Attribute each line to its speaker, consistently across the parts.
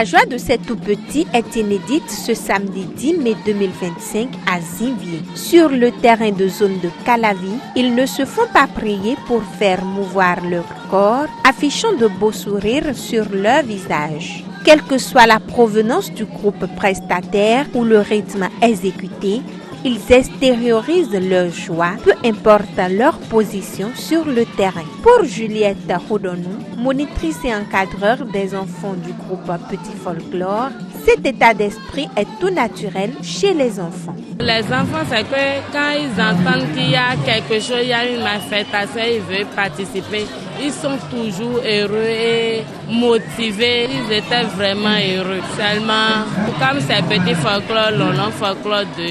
Speaker 1: La joie de ces tout-petits est inédite ce samedi 10 mai 2025 à Zinvier. Sur le terrain de zone de Calavi, ils ne se font pas prier pour faire mouvoir leur corps, affichant de beaux sourires sur leur visage. Quelle que soit la provenance du groupe prestataire ou le rythme exécuté, ils extériorisent leur joie, peu importe leur position sur le terrain. Pour Juliette Hodonou, monitrice et encadreur des enfants du groupe Petit Folklore, cet état d'esprit est tout naturel chez les enfants.
Speaker 2: Les enfants, c'est que quand ils entendent qu'il y a quelque chose, il y a une manifestation, ils veulent participer. Ils sont toujours heureux et motivés. Ils étaient vraiment heureux. Seulement, comme c'est Petit Folklore, Lolon Folklore 2,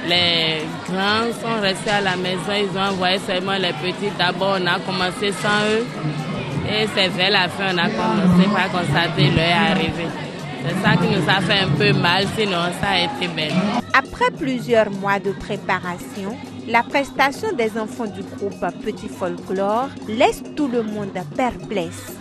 Speaker 2: les grands sont restés à la maison, ils ont envoyé seulement les petits. D'abord, on a commencé sans eux. Et c'est vers la fin, on a commencé par constater leur arrivée. C'est ça qui nous a fait un peu mal, sinon ça a été belle.
Speaker 1: Après plusieurs mois de préparation, la prestation des enfants du groupe Petit Folklore laisse tout le monde perplexe.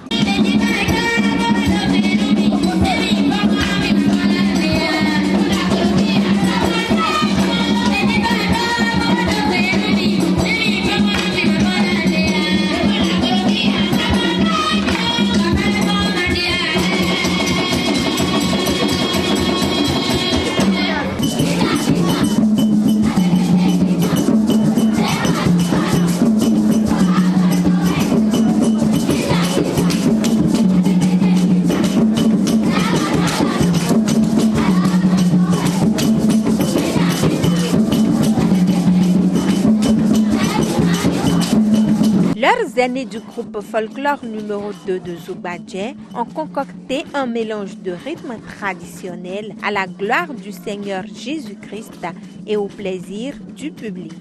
Speaker 1: Leurs aînés du groupe folklore numéro 2 de Zoubadje ont concocté un mélange de rythmes traditionnels à la gloire du Seigneur Jésus-Christ et au plaisir du public.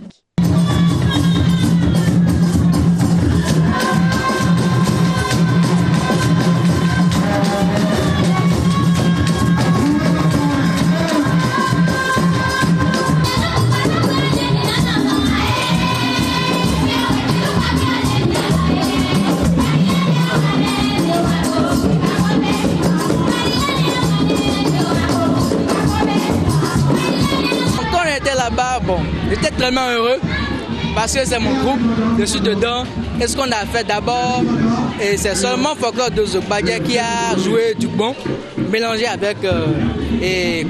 Speaker 3: Là-bas, bon, j'étais tellement heureux parce que c'est mon groupe, je suis dedans. Et ce qu'on a fait d'abord, c'est seulement Folklore de Zoubadje qui a joué du bon, mélangé avec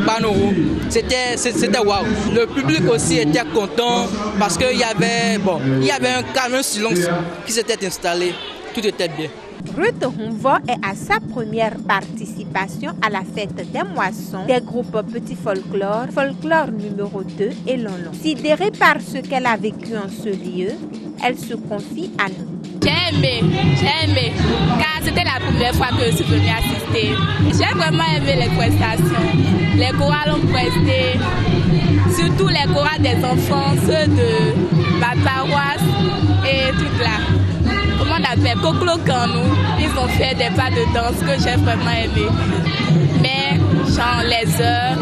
Speaker 3: Panourou. C'était waouh. Le public aussi était content parce qu'il y avait un calme silence qui s'était installé. Tout était bien.
Speaker 1: Ruth Humvo est à sa première participation à la fête des moissons des groupes Petit Folklore, Folklore numéro 2 et Lolon. Sidérée par ce qu'elle a vécu en ce lieu, elle se confie à nous.
Speaker 4: J'ai aimé, car c'était la première fois que je suis venue assister. J'ai vraiment aimé les prestations. Les chorales ont presté, surtout les chorales des enfants, ceux de ma paroisse et tout là. Comment on appelle Koklo Kanou, ils ont fait des pas de danse que j'ai vraiment aimé. Mais genre les heures,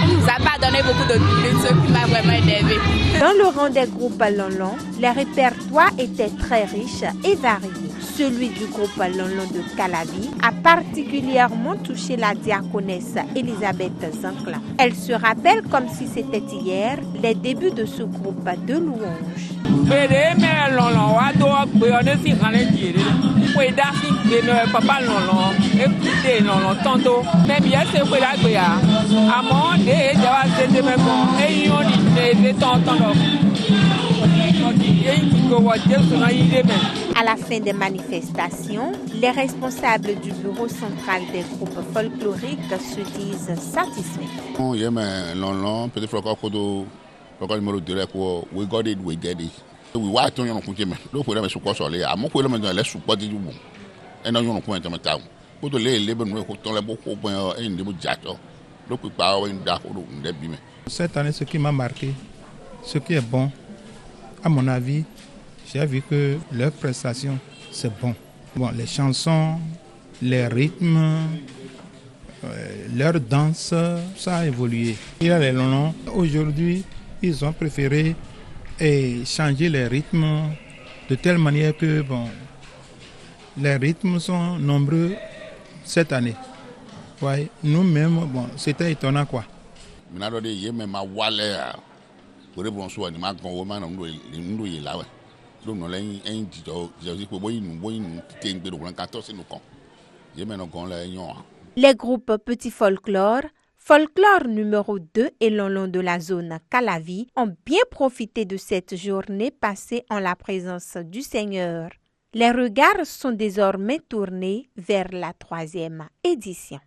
Speaker 4: on nous a pas donné beaucoup de minutes, ce qui m'a vraiment énervé.
Speaker 1: Dans le rang des groupes Lolon, les répertoires étaient très riches et variés. Celui du groupe Lolon de Calavi a particulièrement touché la diaconesse Elisabeth Zancla. Elle se rappelle comme si c'était hier les débuts de ce groupe de louanges. À la fin des manifestations, les responsables du bureau central des groupes folkloriques se disent satisfaits.
Speaker 5: Petit Folklore numéro 2, we got it, we get it. We want to know look for them as a I'm not going to let you body you won't. And on your point of my town. Put the lay labor no tolerable hope in the jato. Look with power in dark or in the beam.
Speaker 6: Cette année, ce qui m'a marqué, ce qui est bon, à mon avis, j'ai vu que leur prestation, c'est bon. Bon, les chansons, les rythmes, leur danse, ça a évolué. Il y a les Lolons. Aujourd'hui, ils ont préféré changer les rythmes de telle manière que les rythmes sont nombreux cette année. Ouais, nous-mêmes, bon, c'était étonnant quoi.
Speaker 5: Maintenant, il y a même à Wallet, pour les bons soins, il m'a convaincu de nous y là. Donc, nous avons un dit que
Speaker 1: les groupes Petit Folklore, Folklore numéro 2 et Lonlon de la zone Calavi ont bien profité de cette journée passée en la présence du Seigneur. Les regards sont désormais tournés vers la 3e édition.